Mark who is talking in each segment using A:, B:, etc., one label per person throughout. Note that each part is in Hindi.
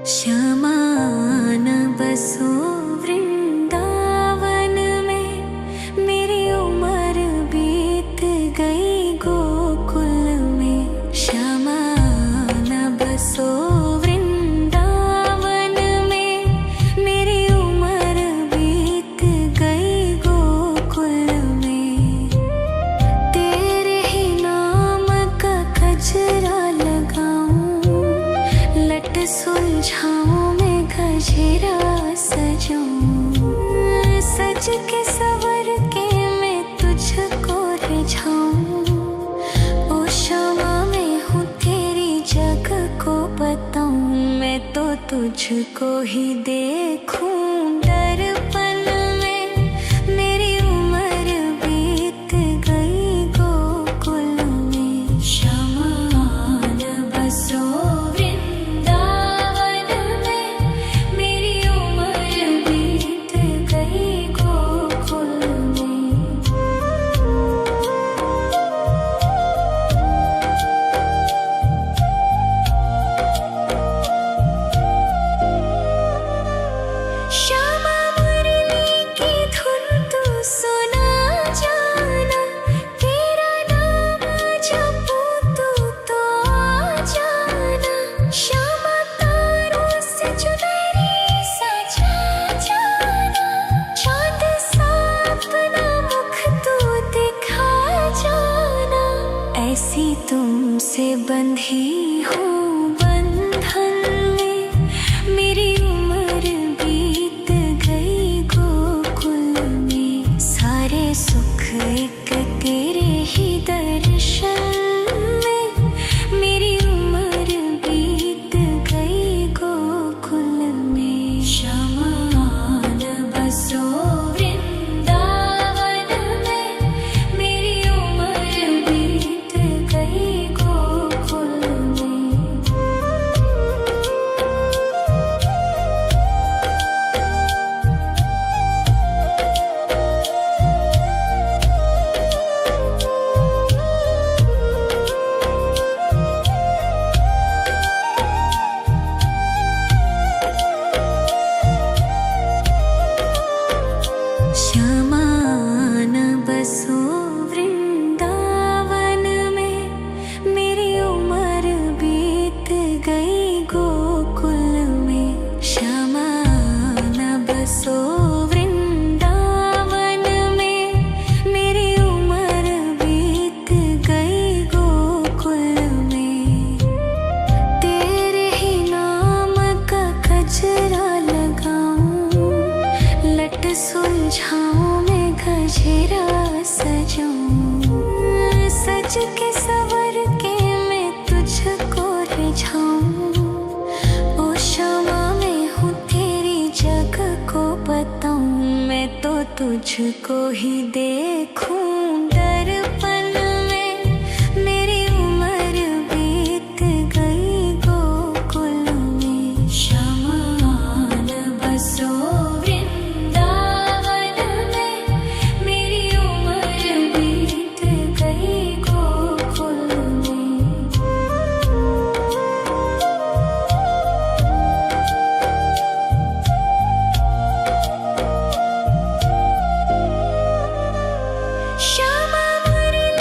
A: श्यामा न बसो वृंदावन में, मेरी उम्र बीत गई गोकुल में। श्यामा न बसो वृंदावन में, मेरी उम्र बीत गई गोकुल में। तेरे ही नाम का गजरा लगाऊं, लट सुलझाऊं मैं गजरा सजाऊं। सज के सवर के मैं तुझको रिझाऊं। ओ श्यामा मैं हूँ तेरी जग को बताऊं। मैं तो तुझको ही देखूं दर्पण में, मेरी उम्र बीत गई गोकुल में। श्यामा न बसो वृंदावन में, मेरी उम्र बीत गई गोकुल में। श्यामा मुरली की धुन तू सुना जाना, तेरा नाम जपूं तू तो आ जाना। श्यामा तारों से चुनरी सजा जाना, चाँद सा अपना मुख तू दिखा जाना। ऐसी तुमसे बंधी हूँ बंधन में, मेरी उम्र बीत गई गोकुल में। सारे सुख एक तेरे ही दर्शन में, मेरी उम्र बीत गई गोकुल में। श्यामा न बसो वृंदावन में, मेरी उम्र बीत गई गोकुल में। श्यामा न बसो वृंदावन में, मेरी उम्र बीत गई गोकुल में। श्यामा न बसो वृंदावन में, मेरी उम्र बीत गई गोकुल में। तेरे ही नाम का गजरा लगाऊं, लट सुलझाऊं मैं गजरा सजाऊं। सज के सवर के मैं तुझको रिझाऊं। ओ श्यामा मैं हूँ तेरी जग को बताऊं। मैं तो तुझको ही देखूं दर्पण में, मेरी उम्र बीत गई गोकुल में। श्यामा न बसो वृंदावन में, मेरी उम्र बीत गई गोकुल में। श्यामा मुरली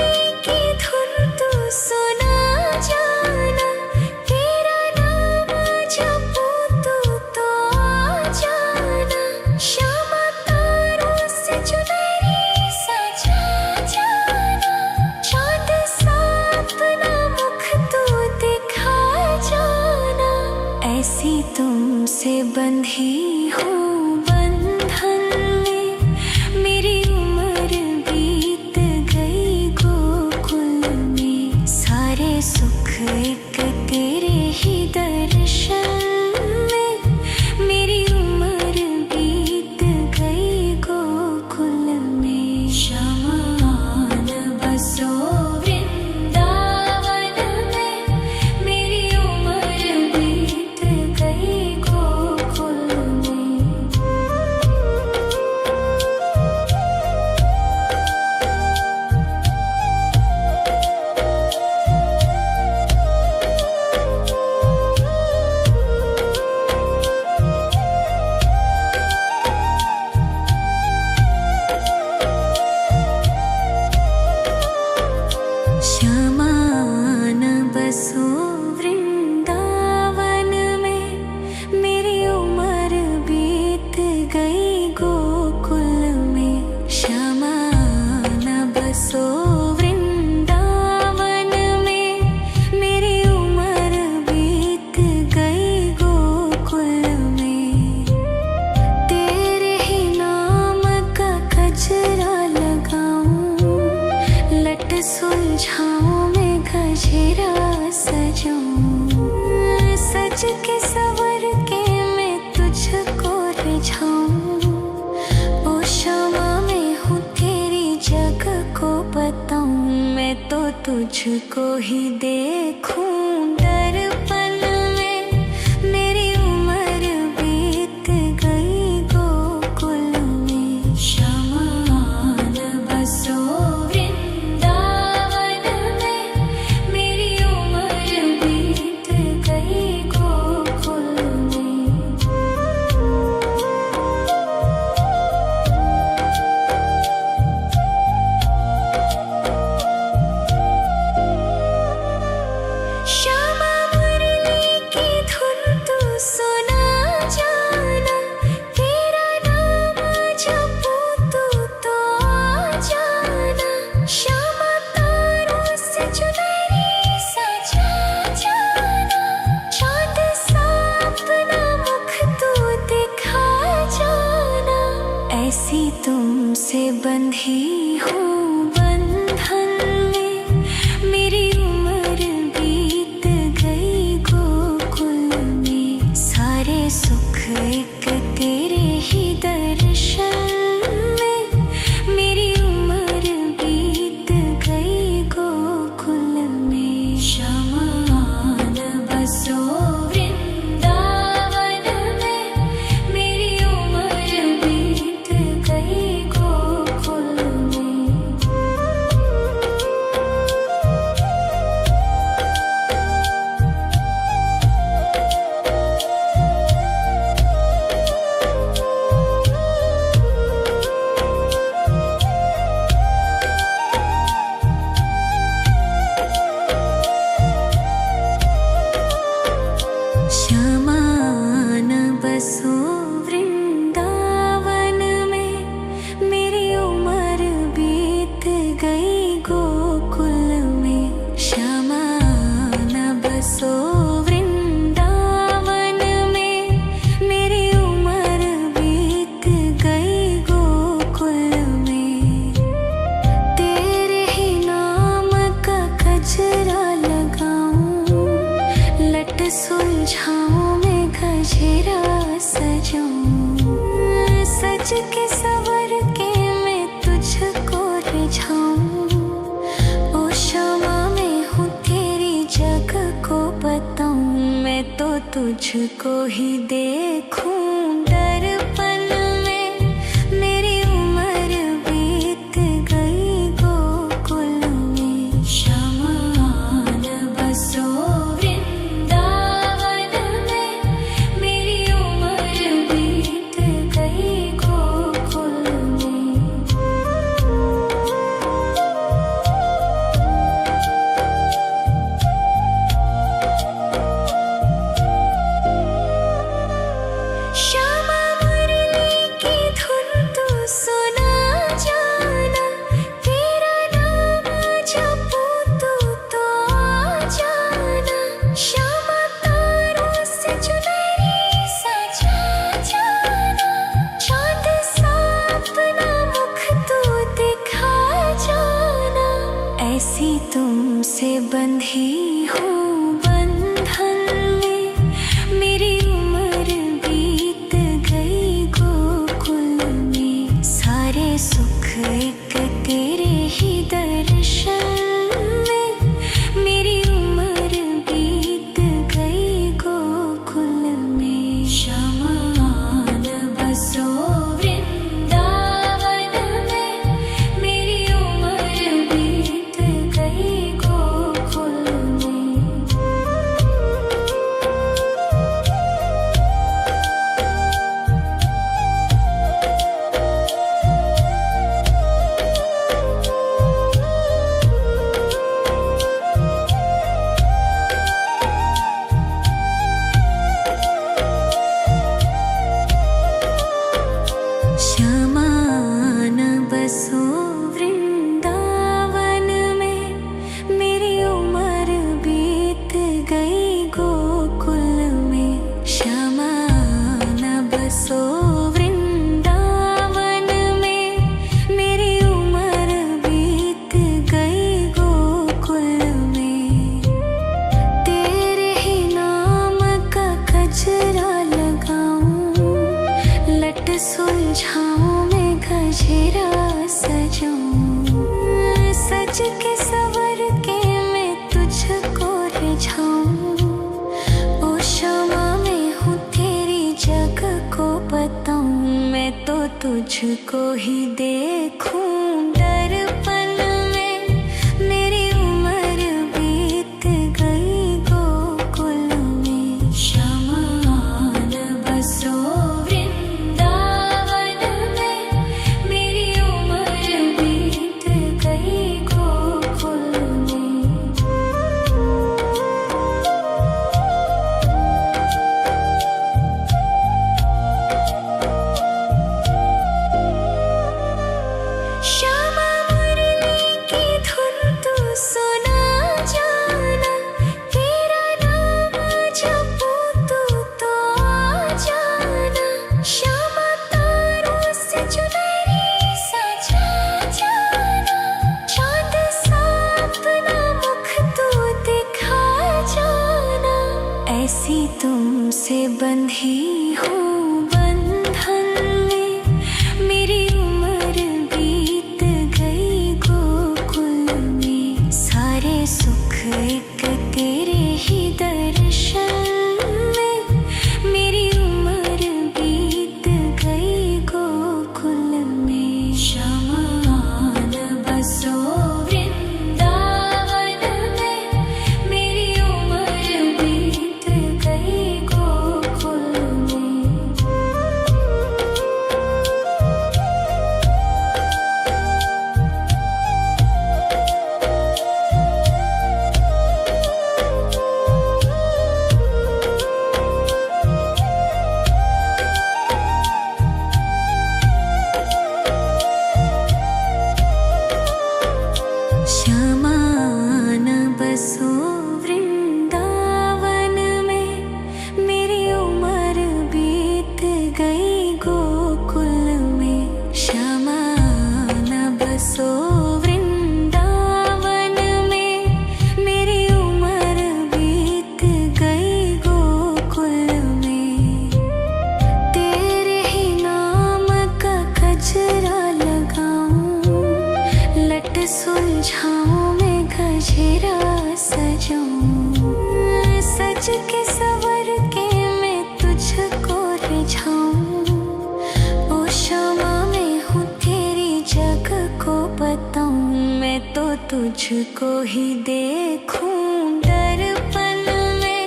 A: गजरा सजाऊं, सज के सवर के मैं तुझको रिझाऊं। ओ शामा मैं हूँ तेरी जग को बताऊं, मैं तो तुझको ही देखूं दर्पण में। मेरी उम्र बीत गई गोकुल में, श्यामा आन बसो वृंदावन में। मेरी उम्र बीत गई गोकुल में। श्यामा मुरली की धुन तू सुना जाना, तेरा नाम जपूं तू तो आ जाना। श्यामा तारों से चुनरी सजा जाना, चांद सा अपना मुख तू दिखा जाना। ऐसी तुमसे बंधी हूँ बंधन में, मेरी उम्र बीत गई गोकुल में। सारे सुख एक तेरे ही दर्शन में, मेरी उम्र बीत गई गोकुल में। श्यामा आन बसो वृंदावन में, मेरी उम्र बीत गई गोकुल में। श्यामा आन बसो वृंदावन में, मेरी उम्र बीत गई गोकुल में। श्यामा आन बसो वृंदावन में, मेरी उम्र बीत गई गोकुल में। तेरे ही नाम का गजरा लगाऊं, लट सुलझाऊं मैं गजरा सजाऊं। सज के सवर के मैं तुझको रिझाऊं। ओ शामा मैं हूँ तेरी जग को बताऊं, मैं तो तुझको ही देखूं दर्पण में। मेरी उम्र बीत गई गोकुल में। श्यामा आन बसो वृंदावन में, मेरी उम्र बीत गई गोकुल में। श्यामा मुरली की धुन तू सुना जाना, तेरा नाम जपूं तू तो आ जाना। श्यामा तारों से चुनरी सजा जाना, चांद सा अपना मुख तू दिखा जाना। ऐसी तुमसे बंधी हूँ बंधन में, मेरी उम्र बीत गई गोकुल में। सारे सुख एक तेरे ही दर्शन में, मेरी उम्र बीत गई गोकुल में। श्यामा आन बसो वृंदावन में, मेरी उम्र बीत गई गोकुल में। सजाऊं, सज के सवर के मैं तुझको रिझाऊं। ओ क्षमा मैं हूँ तेरी जग को बताऊं, मैं तो तुझको ही देखूं। दर्पण में मेरी उम्र बीत गई गोकुल में, शमान बसो वृंदावन में। मेरी उम्र बीत गई गोकुल में। श्यामा मुरली की धुन तू सुना जाना, तेरा नाम जपूं तू तो आ जाना। श्यामा तारों से चुनरी सजा जाना, चांद सा अपना मुख तू दिखा जाना। ऐसी तुमसे बंधी हूँ बंधन में, मेरी उम्र बीत गई गोकुल में। सारे सुख एक तेरे ही दर्शन में, मेरी उम्र बीत गई गोकुल में। शमान बसो वृंदावन में, मेरी उम्र बीत गई गोकुल में। शमान बसो वृंदावन में, मेरी उम्र बीत गई गोकुल में। शमान बसो वृंदावन में, मेरी उम्र बीत गई गोकुल में। तेरे ही नाम का गजरा लगाऊं, लट सुलझाऊं मैं गजरा सजाऊं। सज के सवर के मैं तुझको रिझाऊं। ओ क्षमा मैं हूँ तेरी जग को बताऊं, मैं तो तुझको ही देखूं। दर्पण में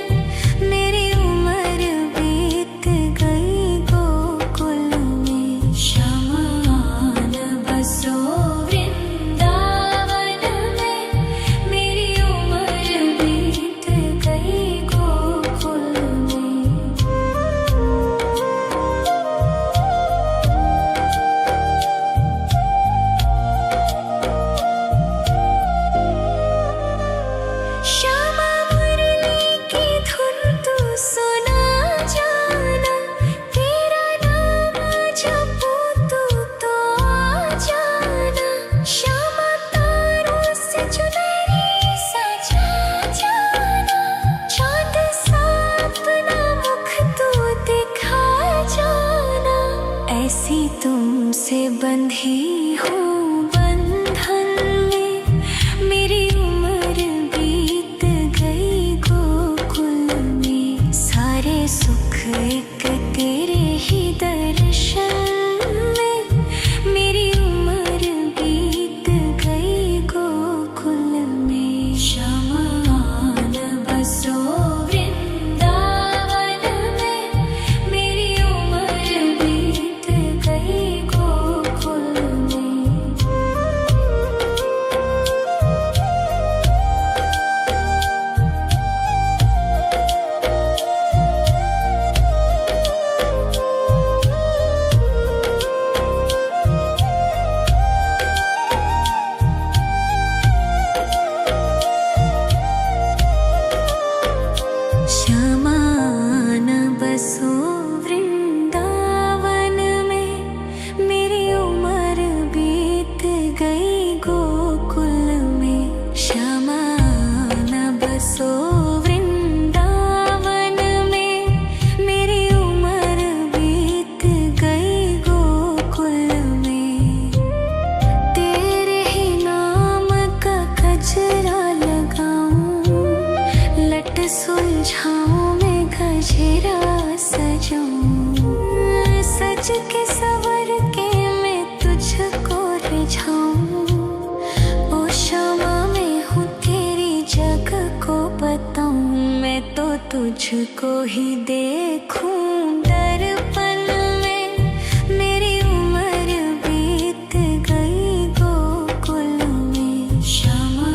A: मेरी उम्र बीत गई गोकुल में। शमान बसो वृंदावन में, मेरी उम्र बीत गई गोकुल में। श्यामा मुरली की धुन तू सुना जाना, तेरा नाम जपूं तू तो आ जाना। श्यामा तारों से चुनरी सजा जाना, चांद सा अपना मुख तू दिखा जाना। ऐसी तुमसे बंधी हूँ बंधन में, मेरी उम्र बीत गई गोकुल में। सारे सुख एक तेरे ही दर्शन में, मेरी उम्र बीत गई गोकुल में। शमान बसो वृंदावन में, मेरी उम्र बीत गई गोकुल में। शमान बसो वृंदावन में, मेरी उम्र बीत गई गोकुल में। शमान बसो वृंदावन में, मेरी उम्र बीत गई गोकुल में। सज के सवर के मैं तुझको रिझाऊं। ओ क्षमा मैं हूँ तेरी जग को बताऊं। मैं तो तुझको ही देखूं दर्पण में। मेरी उम्र बीत गई गोकुल में। श्यामा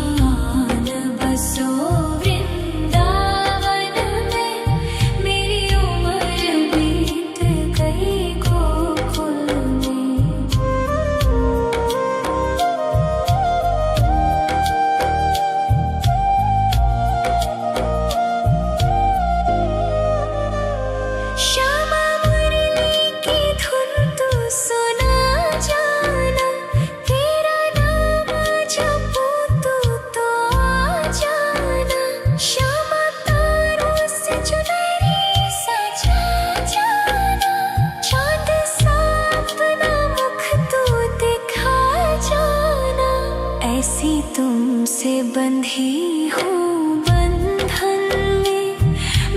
A: न बसो वृंदावन में। मेरी उम्र बीत गई गोकुल में। श्यामा मुरली की धुन तू सुना जाना। तेरा नाम जपूं तू तो आ जाना। श्यामा तारों से चुनरी सजा जाना। चाँद सा अपना मुख तू दिखा जाना। ऐसी तुमसे बंधी हूँ बंधन में।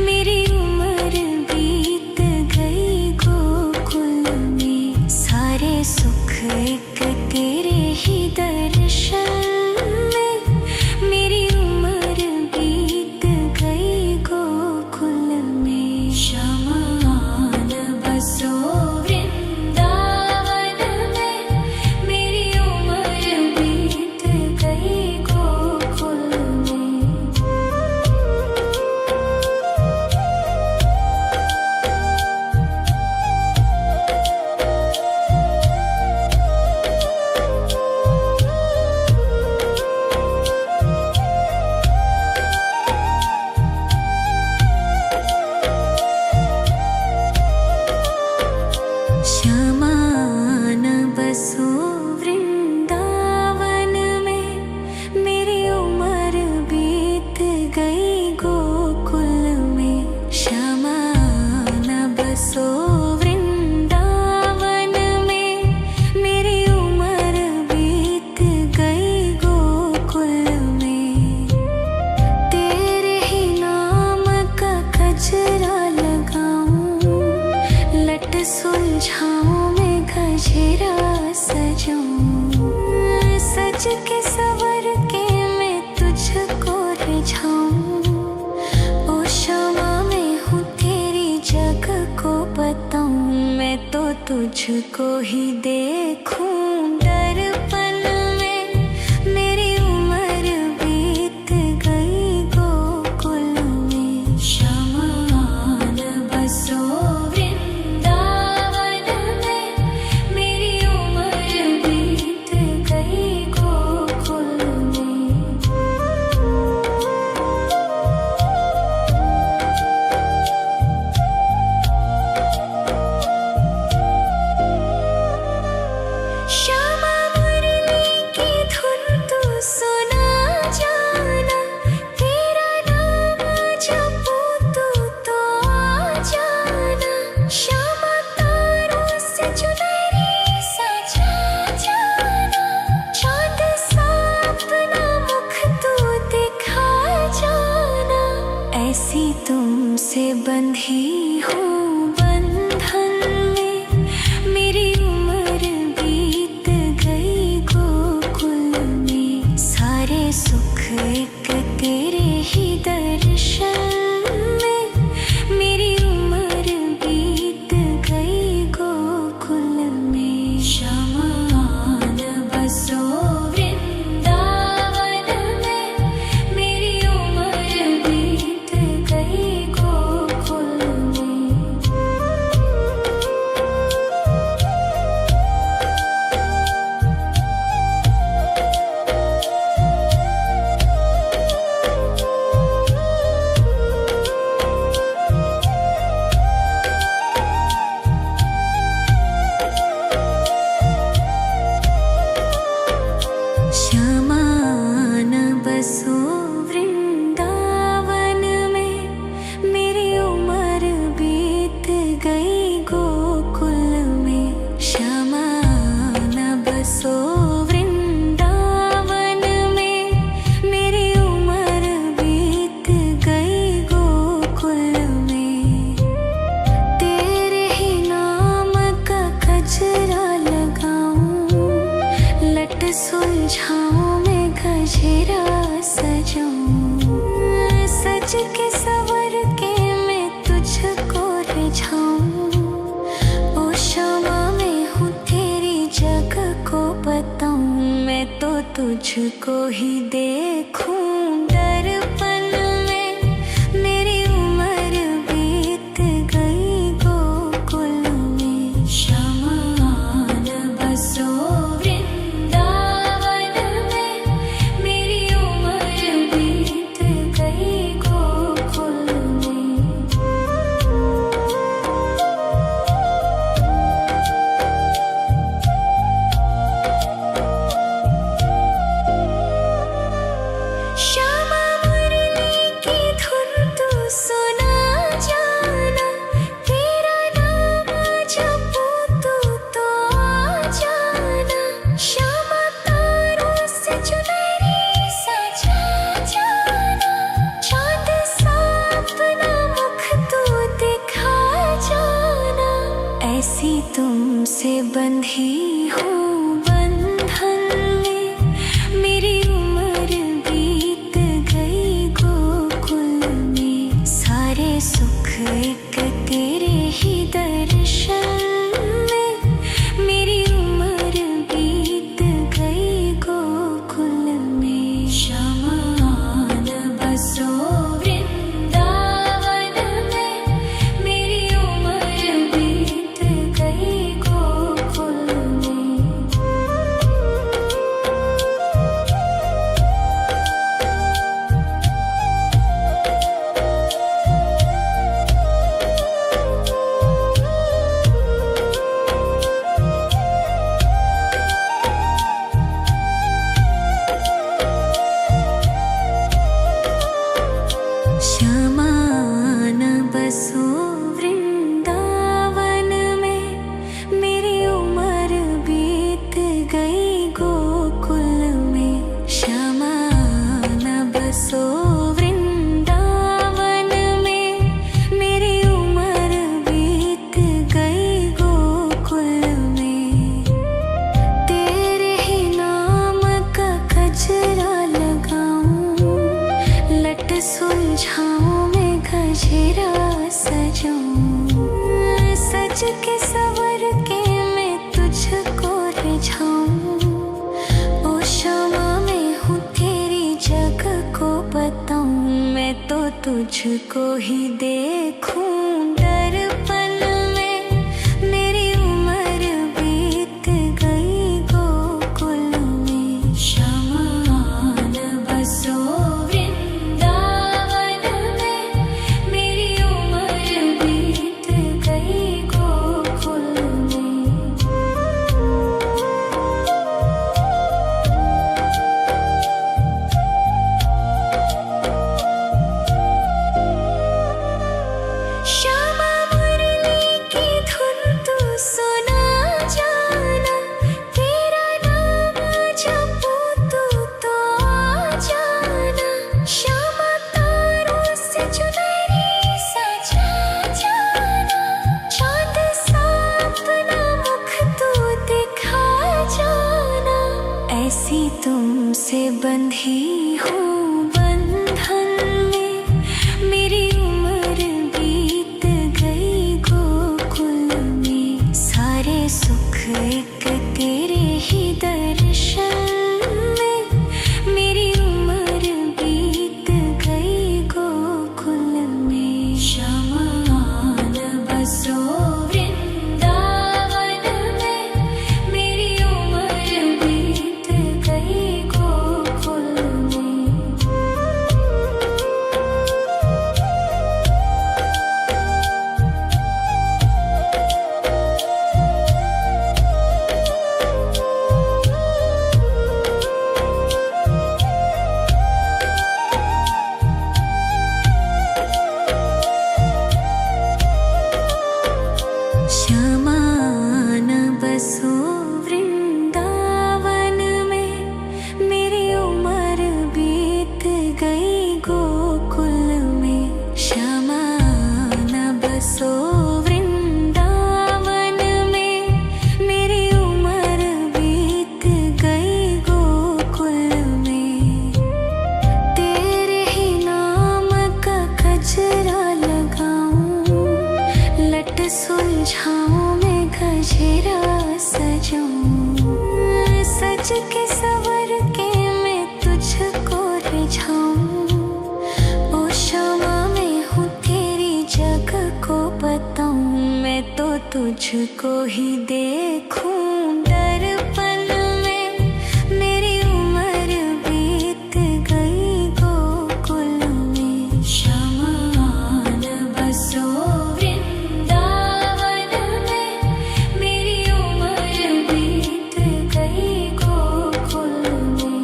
A: मेरी उम्र बीत गई गोकुल में। सारे सुख एक तेरे ही दर्शन में। मेरी उम्र बीत गई गोकुल में। श्यामा न बसो वृंदावन में। मेरी उम्र बीत गई गोकुल में। श्यामा न बसो वृंदावन में। मेरी उम्र बीत गई गोकुल में। श्यामा न बसो वृंदावन में। मेरी उम्र बीत गई गोकुल में। तेरे ही नाम का गजरा लगाऊं। लट सुलझाऊं मैं गजरा सजाऊं। सज के सवर के मैं तुझको रिझाऊं। ओ क्षमा मैं हूँ तेरी जग को बताऊं। मैं तो तुझको ही देखूं दर्पण में। मेरी उम्र बीत गई गोकुल में। श्यामा न बसो वृंदावन में। मेरी उम्र बीत गई गोकुल में। लट सुलझाऊं मैं गजरा सजाऊं, सज के सवर के मैं तुझको रिझाऊं। ओ शामा मैं हूँ तेरी जग को बताऊं, मैं तो तुझको ही देखूं दर्पण में। मेरी उम्र बीत गई गोकुल में, श्यामा आन बसो वृंदावन में। मेरी उम्र बीत गई गोकुल में। श्यामा मुरली की धुन तू सुना जाना, तेरा नाम जपूं तो आ जाना। श्यामा तारों से चुनरी सजा जाना, चांद सा अपना मुख तू दिखा जाना। ऐसी तुमसे बंधी हूँ बंधन में, मेरी उम्र बीत गई गोकुल में। सारे सुख एक तेरे ही दर्शन में, मेरी उम्र बीत गई गोकुल में। श्यामा आन बसो वृंदावन में, मेरी उम्र बीत गई गोकुल में। श्यामा आन बसो वृंदावन में, मेरी उम्र बीत गई गोकुल में। श्यामा आन बसो वृंदावन में, मेरी उम्र बीत गई गोकुल में। तेरे ही नाम का गजरा लगाऊं, लट सुलझाऊं मैं गजरा सजाऊं, सज के सवर के मैं तुझको रिझाऊं। ओ शामा मैं हूँ तेरी जग को बताऊं, मैं तो तुझको ही देखूं दर्पण में। मेरी उम्र बीत गई गोकुल में, श्यामा आन बसो वृंदावन में। मेरी उम्र बीत गई गोकुल में। श्यामा मुरली की धुन तू सुना जाना, तेरा नाम जपूं तो आ जाना। श्यामा तारों से चुनरी सजा जाना, चांद सा अपना मुख तू दिखा जाना। ऐसी तुमसे बंधी हूँ बंधन में, मेरी उम्र बीत गई गोकुल में। सारे सुख एक तेरे ही दर्शन में, मेरी उम्र बीत गई गोकुल में। श्यामा आन बसो वृंदावन में, मेरी उम्र बीत गई गोकुल में। तुझको ही देखूं दर्पण में। मेरी उम्र बीत गई गोकुल में। शमान बसो वृंदावन में। मेरी उम्र बीत गई गोकुल में।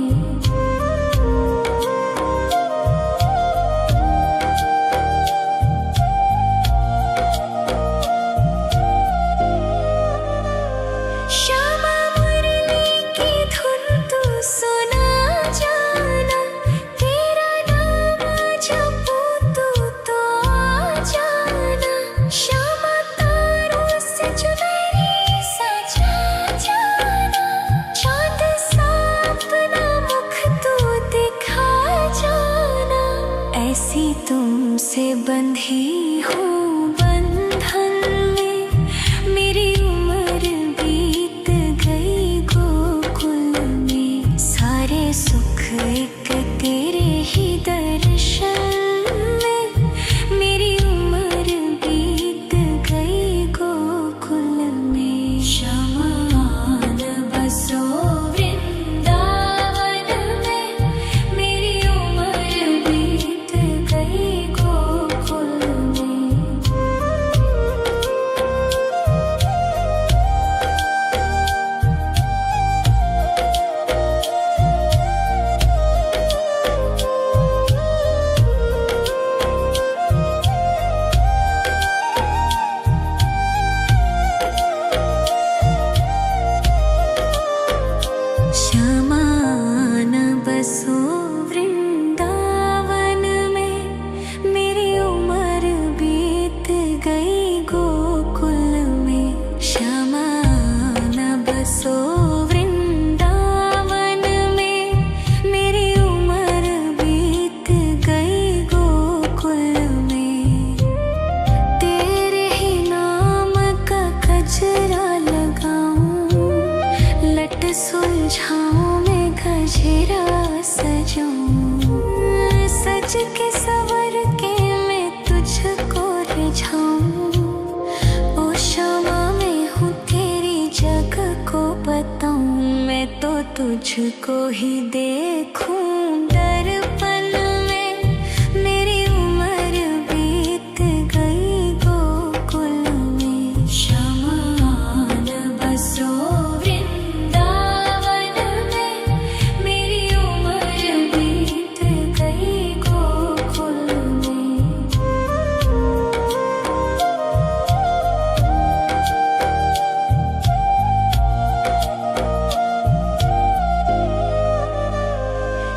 A: श्यामा मुरली की धुन तू सुना जाना। तेरा नाम जपूं तू तो आ जाना। श्यामा तारों से चुनरी सजा जाना। चांद सा अपना मुख तू दिखा जाना। ऐसी तुमसे बंधी हूँ बंधन में। मेरी उम्र बीत गई गोकुल में। सारे सुख एक तेरे ही दर्शन में। मेरी उम्र बीत गई गोकुल में। शमान बसो वृंदावन में। मेरी उम्र बीत गई गोकुल में। श्यामान बसो वृंदावन में। मेरी उम्र बीत गई गोकुल में। श्यामान बसो वृंदावन में। मेरी उम्र बीत गई गोकुल में। तेरे ही नाम का गजरा लगाऊं। लट सुलझाऊं मैं गजरा सजाऊं। सज के सवर के मैं तुझको रिझाऊं। ओ श्यामा मैं हूँ तेरी जग को बताऊं। मैं तो तुझको ही देखूं दर्पण में। मेरी उम्र बीत गई गोकुल में। शमान बसो वृंदावन में। मेरी उम्र बीत गई गोकुल में।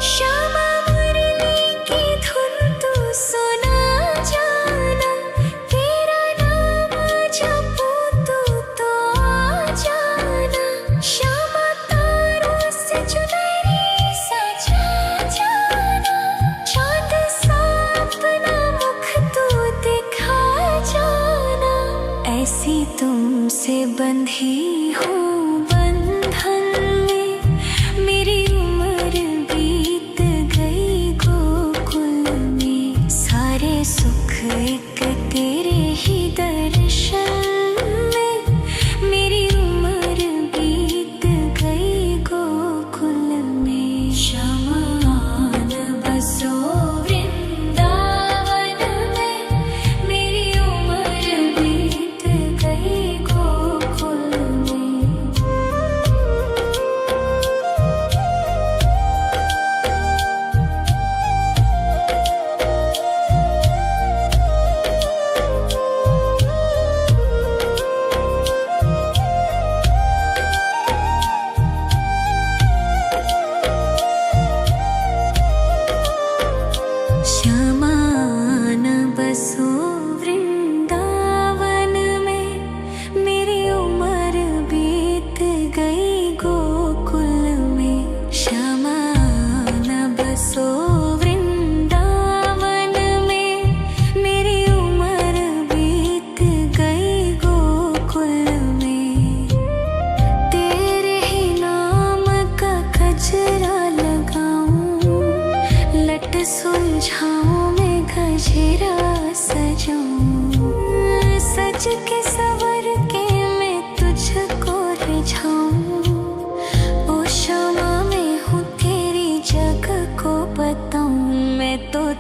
A: श्यामा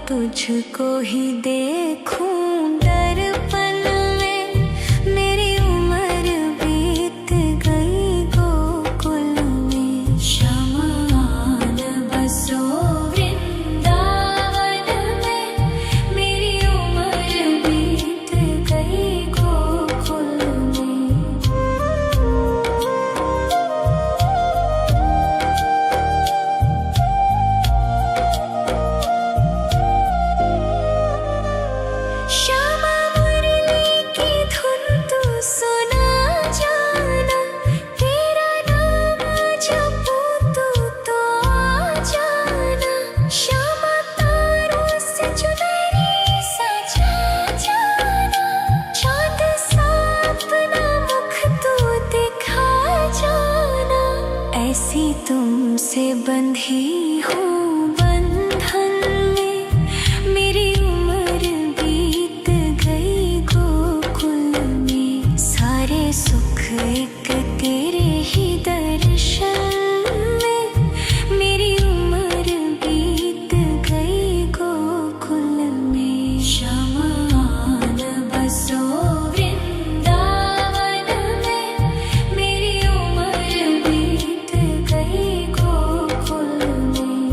A: तुझको ही देखूं दर्पण में, मेरी उम्र बीत गई गोकुल में। शमान बसो वृंदावन में, मेरी उम्र बीत गई गोकुल में। श्यामा मुरली की धुन तू सुना जाना, तेरा नाम जपूं तू तो आ जाना। श्यामा तारों से चुनरी सजा जाना, चाँद सा अपना मुख तू दिखा जाना। ऐसी तुमसे बंधी हूँ बंधन में, मेरी उम्र बीत गई गोकुल में। सारे सुख एक तेरे ही दर्शन में, मेरी उम्र बीत गई गोकुल में। शमान बसो वृंदावन में, मेरी उम्र बीत गई गोकुल में।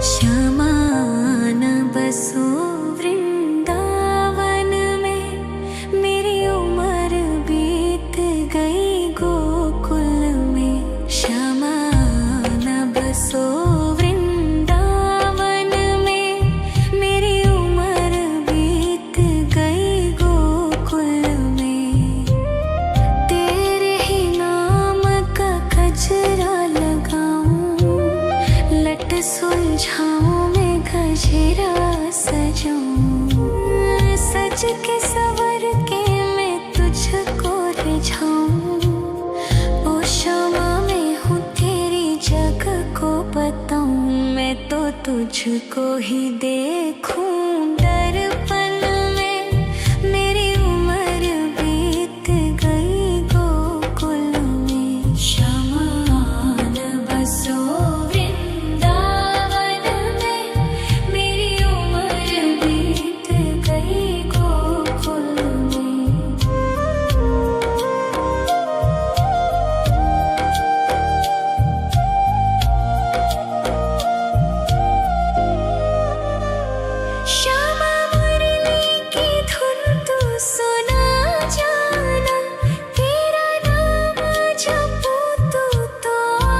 A: श्यामान बसो वृंदावन में, मेरी उम्र बीत गई गोकुल में। श्यामान बसो वृंदावन में, मेरी उम्र बीत गई गोकुल में। तेरे ही नाम का गजरा लगाऊं, लट सुलझाऊं मैं गजरा सजाऊं। सज के सवर के मैं तुझको रिझाऊं, ओ श्यामा मैं हूँ तेरी जग को बताऊं। मैं तो तुझको ही देखूं दर्पण में, मेरी उम्र बीत गई गोकुल में। शमान बसो वृंदावन में, मेरी उम्र बीत गई गोकुल में। श्यामा मुरली की धुन तू सुना जाना, तेरा नाम जपूं तू तो आ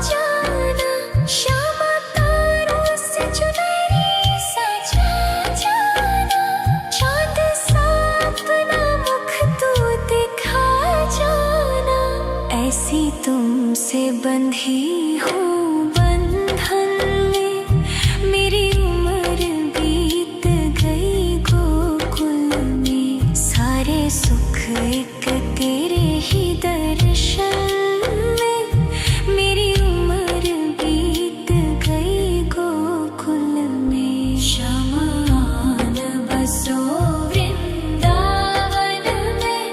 A: जाना। श्यामा तारों से चुनरी सजा जाना, चाँद सा अपना मुख तू दिखा जाना। ऐसी तुमसे बंधी हूँ बंधन में, मेरी उम्र बीत गई गोकुल में। सारे सुख एक तेरे ही दर्शन में, मेरी उम्र बीत गई गोकुल में। शमान बसो वृंदावन में,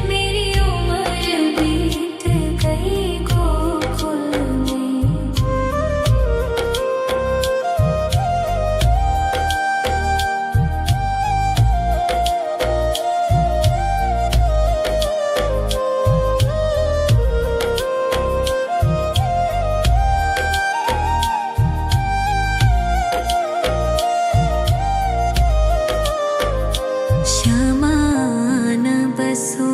A: मेरी उम्र बीत गई गोकुल में। श्यामान बसो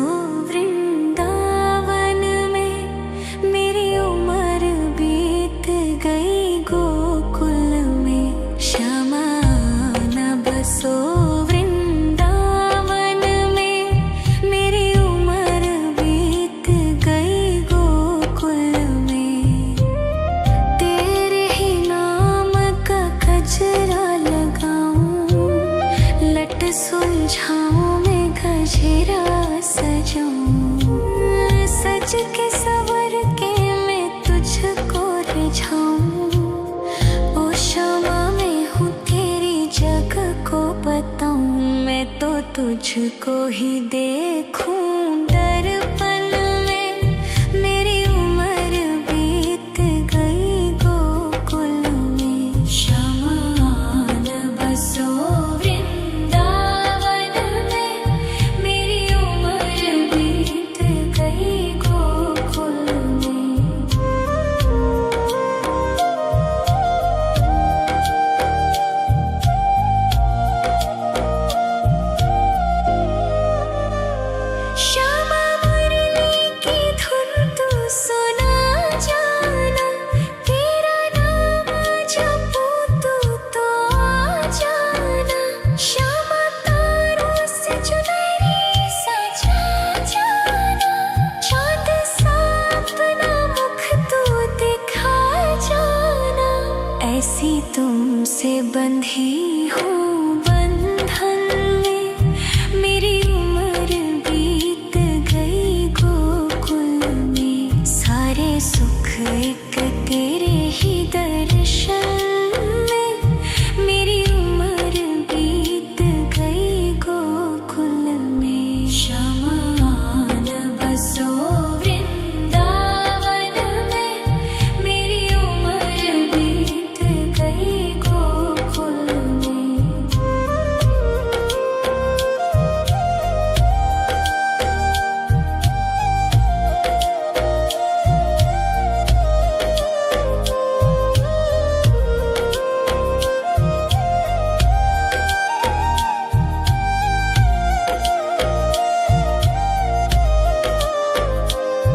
A: वृंदावन में, मेरी उम्र बीत गई गोकुल में। श्यामान बसो वृंदावन में, मेरी उम्र बीत गई गोकुल में। तेरे ही नाम का गजरा लगाऊं, लट सुलझाऊं मैं गजरा सजाऊं। सज के सवर के तुझको ही देखूं दर्पण में। मेरी उम्र बीत गई गोकुल में। शमान बसो वृंदावन में। मेरी उम्र बीत गई गोकुल में। श्यामा मुरली की धुन तू सुना जाना। तेरा नाम जपूं तू तो आ जाना। श्यामा तारों से चुनरी सजा जाना। चाँद सा अपना मुख तू दिखा जाना। ऐसी तुमसे बंधी हूँ बंधन में। मेरी उम्र बीत गई गोकुल में। सारे सुख एक तेरे ही दर्शन में। मेरी उम्र बीत गई गोकुल में। शमान बसो वृंदावन में। मेरी उम्र बीत गई गोकुल में।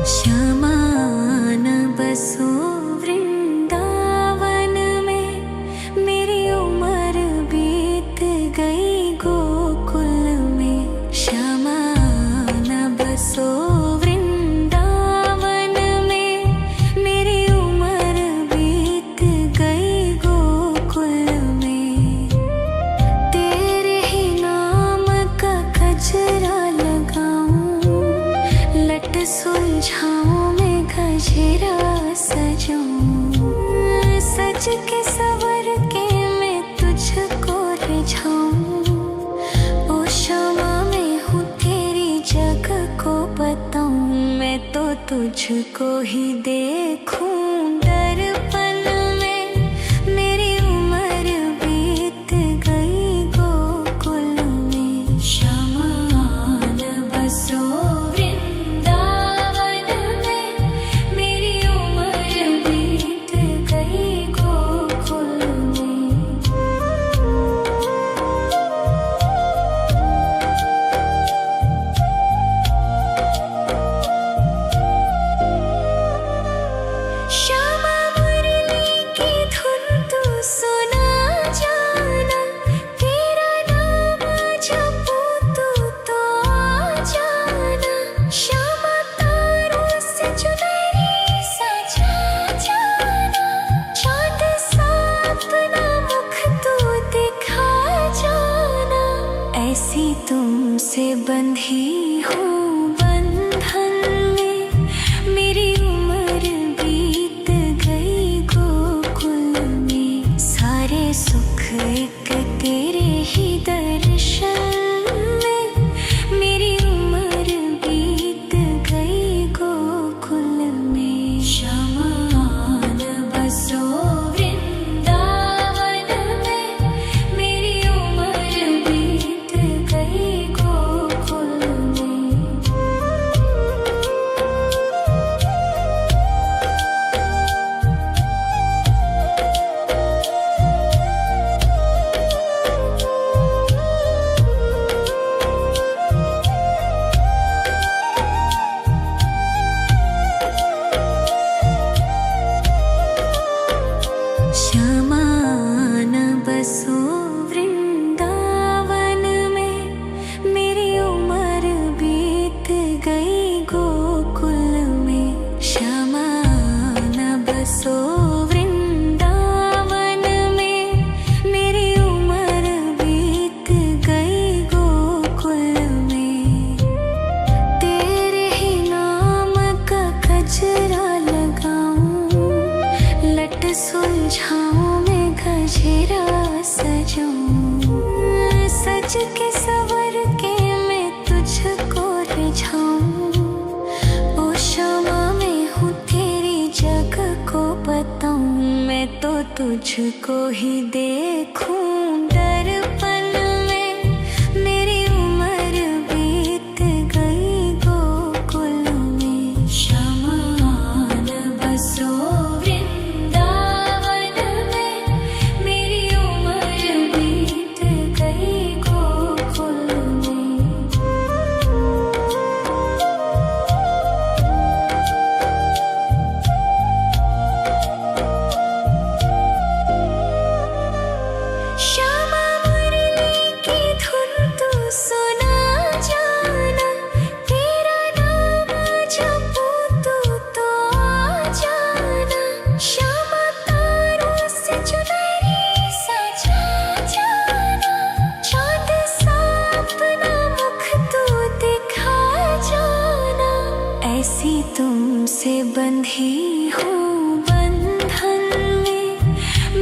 A: श्यामान बसो वृंदावन में। मेरी उम्र बीत गई गोकुल में। श्यामान बसो वृंदावन में। मेरी उम्र बीत गई गोकुल में। तेरे ही नाम का गजरा लगाऊं। लट सुलझाऊं मैं गजरा सजाऊं। सज के सवर के मैं तुझको रिझाऊं। ओ श्यामा मैं हूँ तेरी जग को बताऊं। मैं तो तुझको ही देखूं दर्पण में। मेरी उम्र बीत गई गोकुल में। शमान बसो वृंदावन में। मेरी उम्र बीत गई गोकुल में। श्यामा मुरली की धुन तू सुना जाना। तेरा नाम जपूं तू तो आ जाना। श्यामा तारों से चुनरी सजा जाना। चाँद सा अपना मुख तू दिखा जाना। ऐसी तुमसे बंधी हूँ बंधन में। मेरी उम्र बीत गई गोकुल में। सारे सुख एक तेरे ही दर्शन में। मेरी उम्र बीत गई गोकुल में। शमान बसो वृंदावन में। मेरी उम्र बीत गई गोकुल में। श्यामान बसो वृंदावन में। मेरी उम्र बीत गई गोकुल में। श्यामान बसो वृंदावन में। मेरी उम्र बीत गई गोकुल में। तेरे ही नाम का गजरा लगाऊं। लट सुलझाऊं मैं गजरा सजाऊं। सज के सवर के सुलझाऊं। ओ शमा मैं हूँ तेरी जग को बताऊं, मैं तो तुझको ही देखूं दर्पण में। मेरी उम्र बीत गई गोकुल में, शमा न बसो वृंदावन में। मेरी उम्र बीत गई गोकुल में। श्यामा मुरली की धुन तू सुना जाना, तेरा नाम जपूं तो आ जाना। श्यामा तारों से चुनरी सजा जाना, चाँद सा अपना मुख तू दिखा जाना। ऐसी तुमसे बंधी हूँ बंधन में,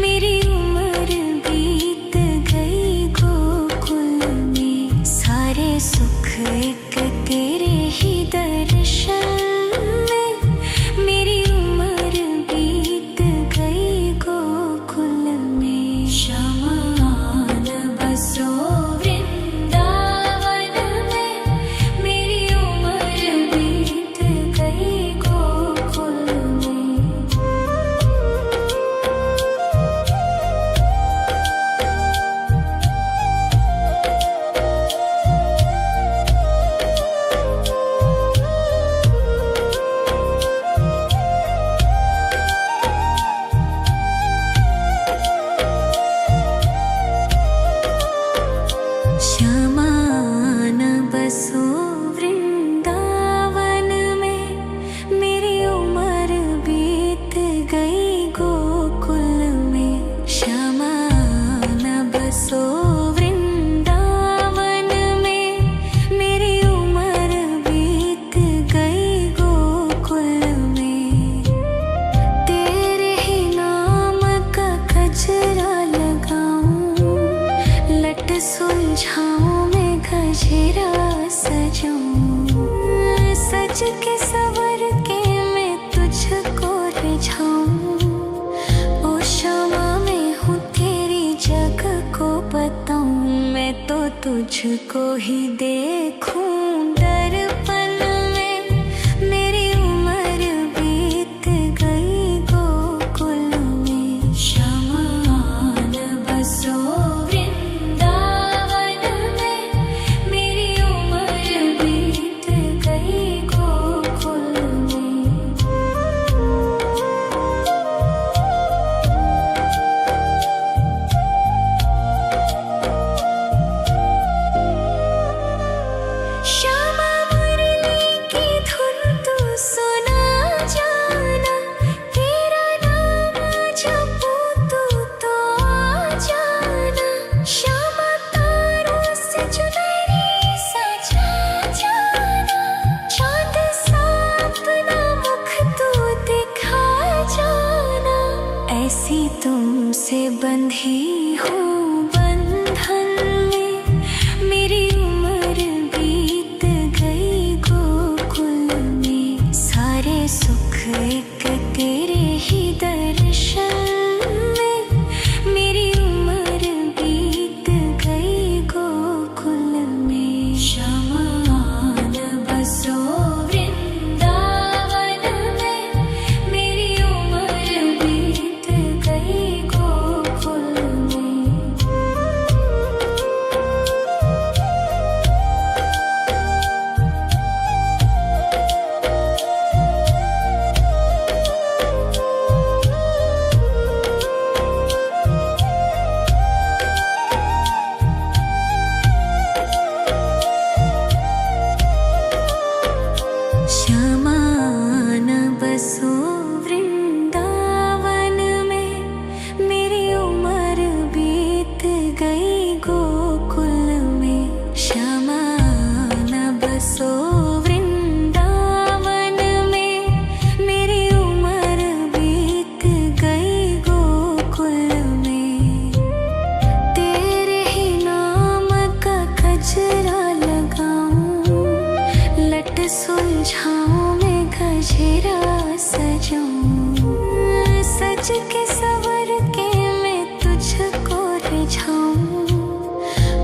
A: मेरी उम्र बीत गई गोकुल में। सारे सुख एक तेरे ही दर्शन में, मेरी उम्र बीत गई गोकुल में। शमा न बसो वृंदावन में, मेरी उम्र बीत गई गोकुल में। श्यामा न बसो वृंदावन में, मेरी उम्र बीत गई गोकुल में। श्यामा न बसो वृंदावन में, मेरी उम्र बीत गई गोकुल में। तेरे ही नाम का गजरा लगाऊं, लट सुलझाऊं मैं गजरा सजाऊं। सज के सवर के मैं तुझको रिझाऊं। ओ शमा मैं हूँ तेरी जग को बताऊं, मैं तो तुझको ही देखूं दर्पण में। मेरी उम्र बीत गई गोकुल में। शमा न बसो वृंदावन में, मेरी उम्र बीत गई गोकुल में। श्यामा मुरली की धुन तू सुना जाना, तेरा नाम जपूं तो आ जाना। श्यामा तारों से चुनरी सजा जाना, चाँद सा अपना मुख तू दिखा जाना। ऐसी तुमसे बंधी हूँ बंधन में, मेरी उम्र बीत गई गोकुल में। सारे सुख एक तेरे ही दर्शन में, मेरी उम्र बीत गई गोकुल में। शमा न बसो वृंदावन में, मेरी उम्र बीत गई गोकुल में। सुलझाऊं मैं गजरा सजाऊं, सज के सवर के मैं तुझको रिझाऊं।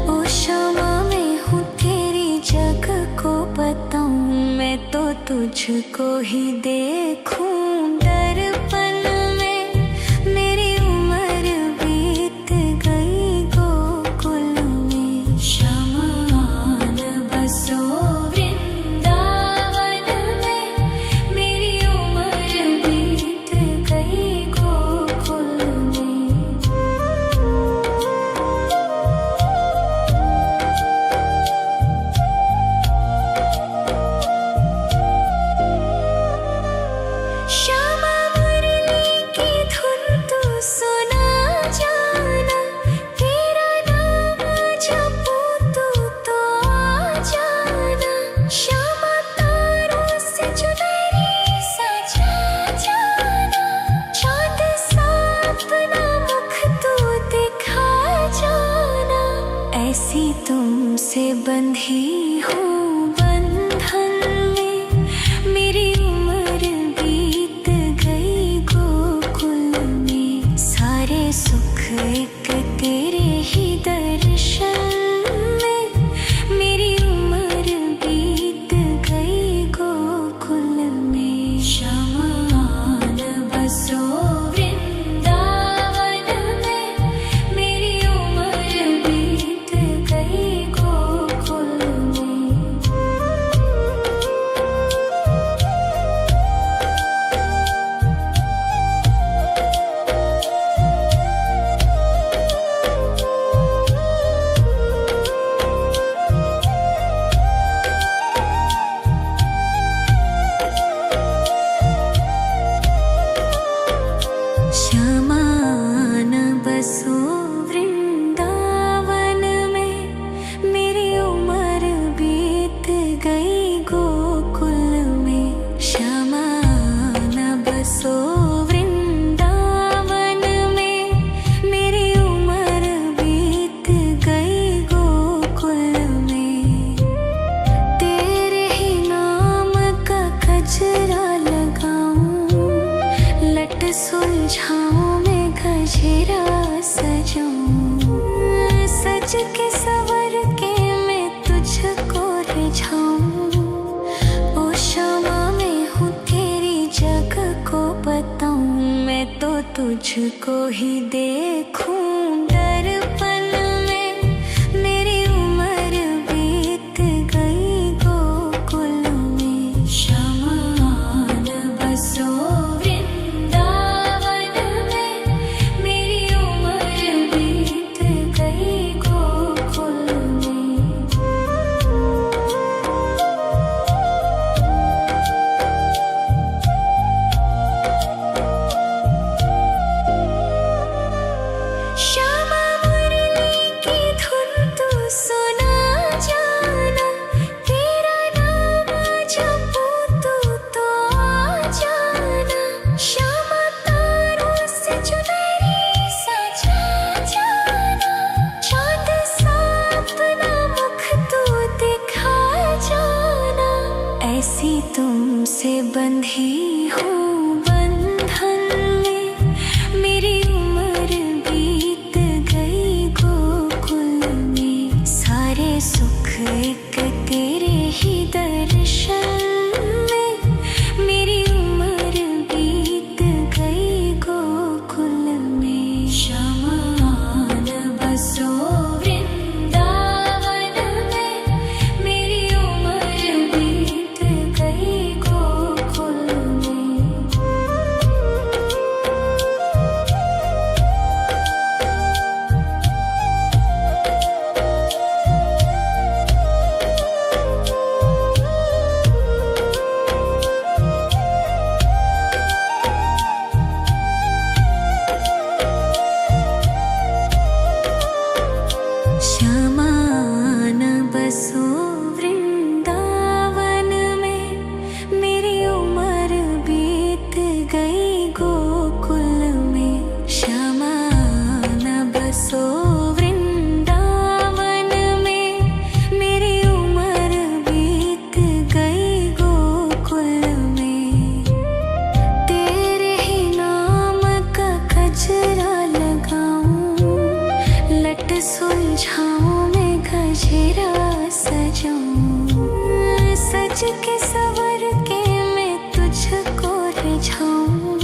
A: ओ शमा मैं हूँ तेरी जग को बताऊं, मैं तो तुझको ही देखूं दर्पण में। मेरी उम्र बीत गई गोकुल में, शमान बसो वृंदावन में। मेरी उम्र बीत गई गोकुल में। श्यामा मुरली की धुन तू सुना जाना, तेरा नाम जपूं तू तो आ जाना। श्यामा तारों से चुनरी सजा जाना, चाँद सा अपना मुख तू दिखा जाना। ऐसी तुमसे बंधी हूँ बंधन में, मेरी उम्र बीत गई गोकुल में। सारे सुख एक तेरे ही दर्शन में, मेरी उम्र बीत गई गोकुल में। शमान बसो वृंदावन में, मेरी उम्र बीत गई गोकुल में। शमान बसो वृंदावन में, मेरी उम्र बीत गई गोकुल में। शमान बसो वृंदावन में, मेरी उम्र बीत गई गोकुल में। तेरे ही नाम का गजरा लगाऊं, लट सुलझाऊं मैं गजरा सजाऊं। सज के सवर के मैं तुझको रिझाऊं। ओ शमा मैं हूँ तेरी जग को बताऊं, मैं तो तुझको ही देखूं दर्पण में। मेरी उम्र बीत गई गोकुल में। शमान बसो वृंदावन में, मेरी उम्र बीत गई गोकुल में। श्यामा मुरली की धुन तू सुना जाना, तेरा नाम जपूं तू तो आ जाना। श्यामा तारों से चुनरी सजा जाना, चाँद सा अपना मुख तू दिखा जाना। ऐसी तुमसे बंधी हूँ बंधन में, मेरी उम्र बीत गई गोकुल में। सारे सुख एक तेरे ही दर्शन में, मेरी उम्र बीत गई गोकुल में। शमान बसो वृंदावन में, मेरी उम्र बीत गई गोकुल में। सज के सवर के मैं तुझको रिझाऊं।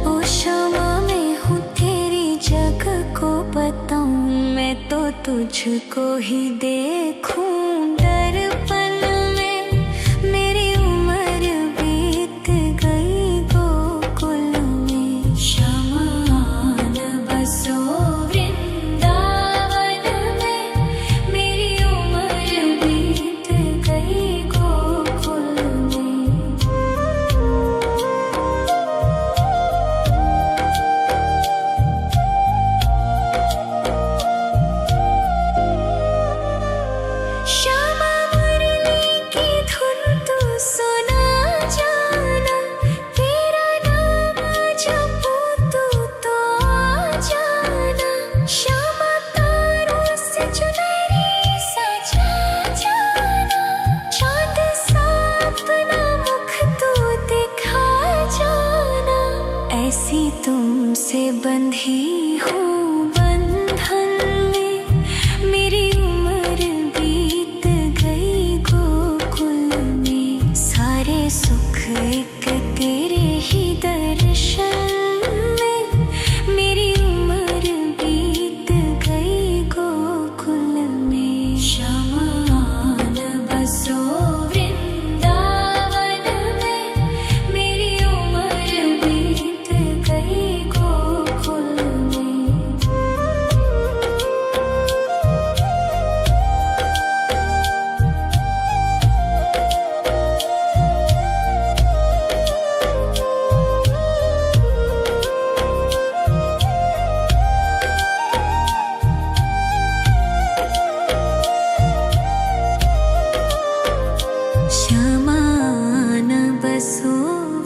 A: ओ क्षमा मैं हूँ तेरी जग को बताऊं। मैं तो तुझको ही देखूं दर्पण में। मेरी उम्र बीत गई गोकुल में। श्यामान बसो वृंदावन में। मेरी उम्र बीत गई गोकुल में। श्यामा मुरली की धुन तू सुना जाना। तेरा नाम जपूं तू तो आ जाना। श्यामा तारों से चुनरी सजा जाना। चाँद सा अपना मुख तू दिखा जाना। ऐसी तुमसे बंधी हूँ बंधन में। मेरी उम्र बीत गई गोकुल में। सारे सुख एक तेरे ही दर्शन में। मेरी उम्र बीत गई गोकुल में। श्यामान बसो वृंदावन में। मेरी उम्र बीत गई गोकुल में। श्यामान बसो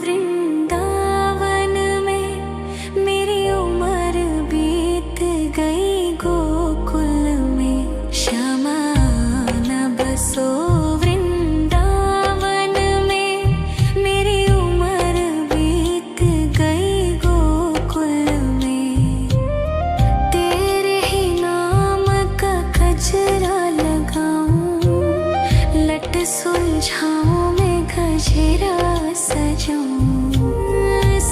A: वृंदावन में। मेरी उम्र बीत गई गोकुल में। श्यामान बसो वृंदावन में। मेरी उम्र बीत गई गोकुल में। तेरे ही नाम का गजरा लगाऊं। लट सुलझाऊं मैं गजरा सजाऊं।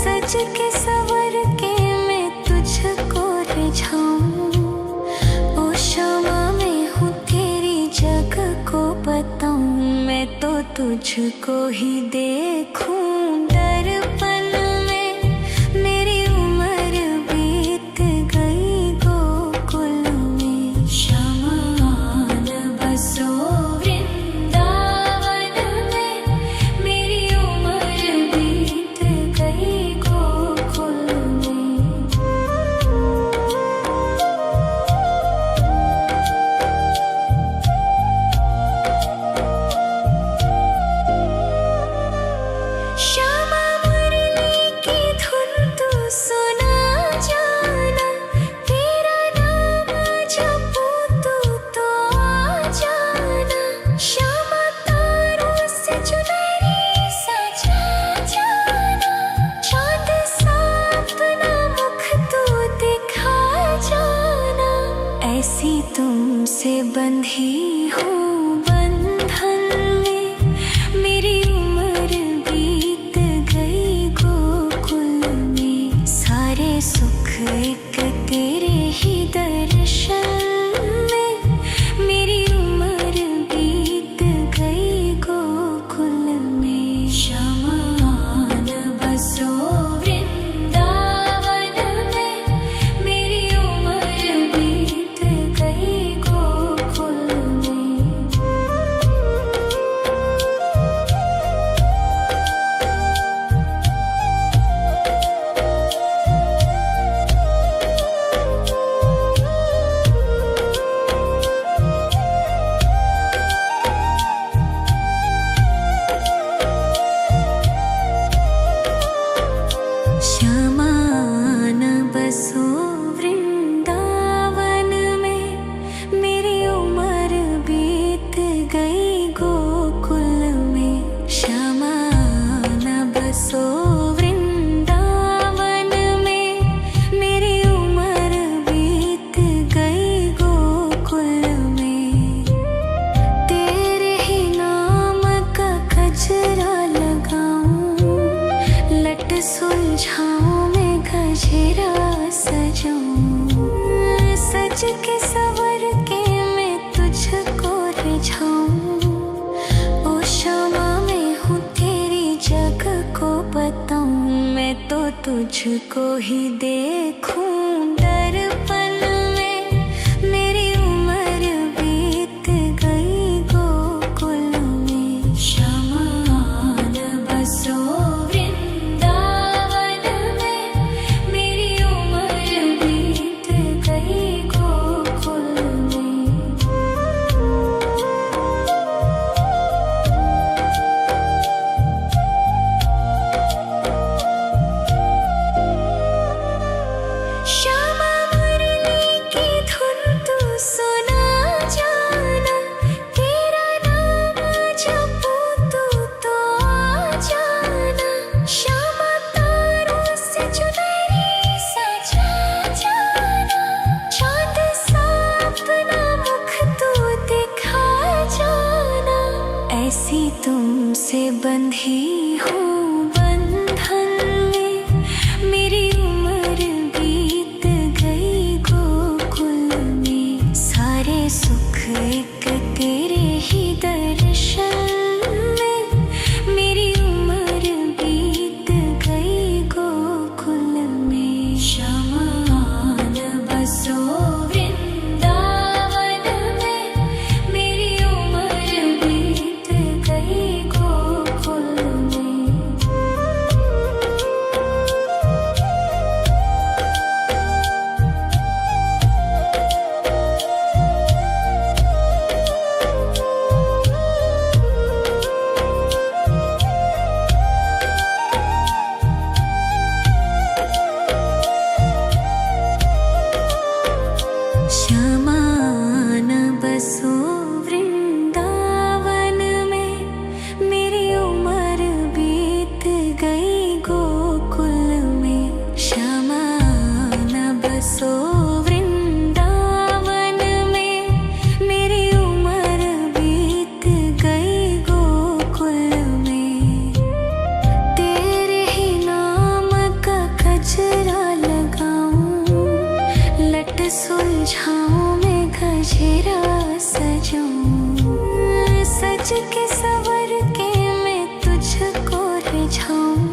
A: सज के सवर के मैं तुझको रिझाऊं। ओ क्षमा मैं हूँ तेरी जग को बताऊं। मैं तो तुझको ही देखूं दर्पण में। मेरी उम्र बीत गई गोकुल में। श्यामान बसो वृंदावन में। मेरी उम्र बीत गई गोकुल में। श्यामा मुरली की धुन तू सुना जाना। तेरा नाम जपूं तू तो आ जाना। श्यामा तारों से चुनरी सजा जाना। चाँद सा अपना मुख तू दिखा जाना। ऐसी तुमसे बंधी हूँ बंधन में। मेरी उम्र बीत गई गोकुल में। सारे सुख एक तेरे ही दर्शन में। मेरी उम्र बीत गई गोकुल में। श्यामान बसो वृंदावन में। मेरी उम्र बीत गई गोकुल में। सुलझाऊं मैं गजरा सजाऊं, सज के सवर के मैं तुझको रिझाऊं। ओ क्षमा मैं हूँ तेरी जग को बताऊं, मैं तो तुझको ही देखूं दर्पण में। मेरी उम्र बीत गई गोकुल में, शमान बसो वृंदावन में। मेरी उम्र बीत गई गोकुल में। श्यामा मुरली की धुन तू सुना जाना, तेरा नाम जपूं तो आ जाना। श्यामा तारों से चुनरी सजा जाना, चांद सा अपना मुख तू दिखा जाना। ऐसी तुमसे बंधी हूँ बंधन में, मेरी उम्र बीत गई गोकुल में। सारे सुख एक तेरे ही दर्शन में, मेरी उम्र बीत गई गोकुल में। शमान बसो वृंदावन में, मेरी उम्र बीत गई गोकुल में। शमान बसो वृंदावन में, मेरी उम्र बीत गई गोकुल में। शमान बसो वृंदावन में, मेरी उम्र बीत गई गोकुल में। तेरे ही नाम का गजरा लगाऊं, लट सुलझाऊं मैं गजरा सजाऊं, सज के सवर के मैं तुझको रिझाऊं।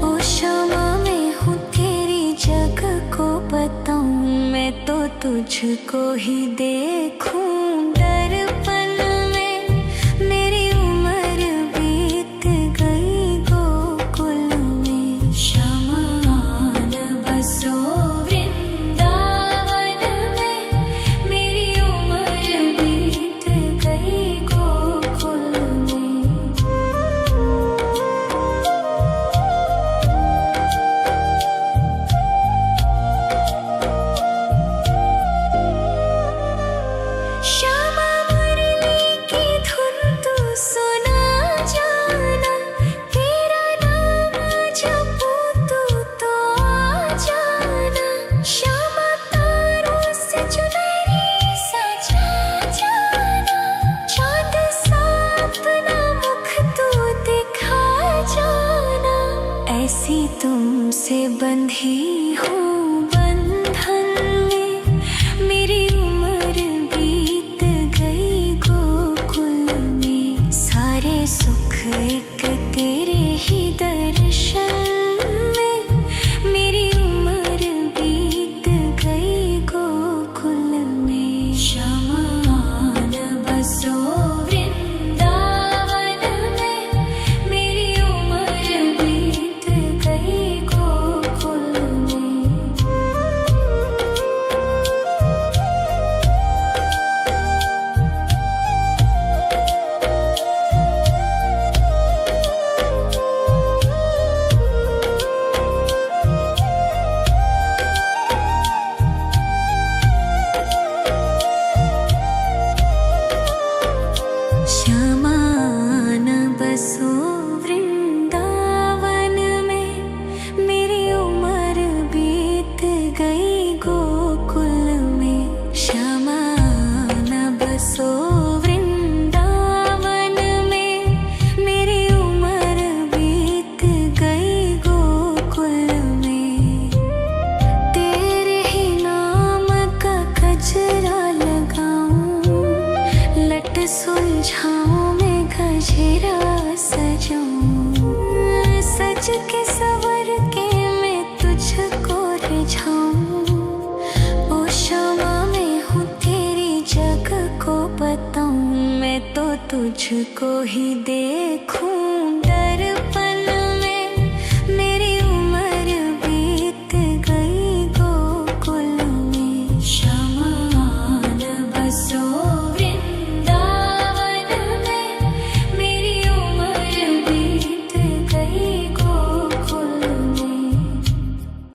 A: ओ क्षमा मैं हूँ तेरी जग को बताऊं, मैं तो तुझको ही देखूं दर्पण में। मेरी उम्र बीत गई गोकुल में। शमान बसो वृंदावन में, मेरी उम्र बीत गई गोकुल में। श्यामा मुरली की धुन तू सुना जाना, तेरा नाम जपूं तो आ जाना। श्यामा तारों से चुनरी सजा जाना, चांद सा अपना मुख तू दिखा जाना। ऐसी तुमसे बंधी हूँ बंधन में, मेरी उम्र बीत गई गोकुल में। सारे सुख एक तेरे ही दर्शन में, मेरी उम्र बीत गई गोकुल में। शमान बसो वृंदावन में, मेरी उम्र बीत गई गोकुल में। शमान बसो वृंदावन में, मेरी उम्र बीत गई गोकुल में। शमान बसो वृंदावन में, मेरी उम्र बीत गई गोकुल तुझको ही देखूं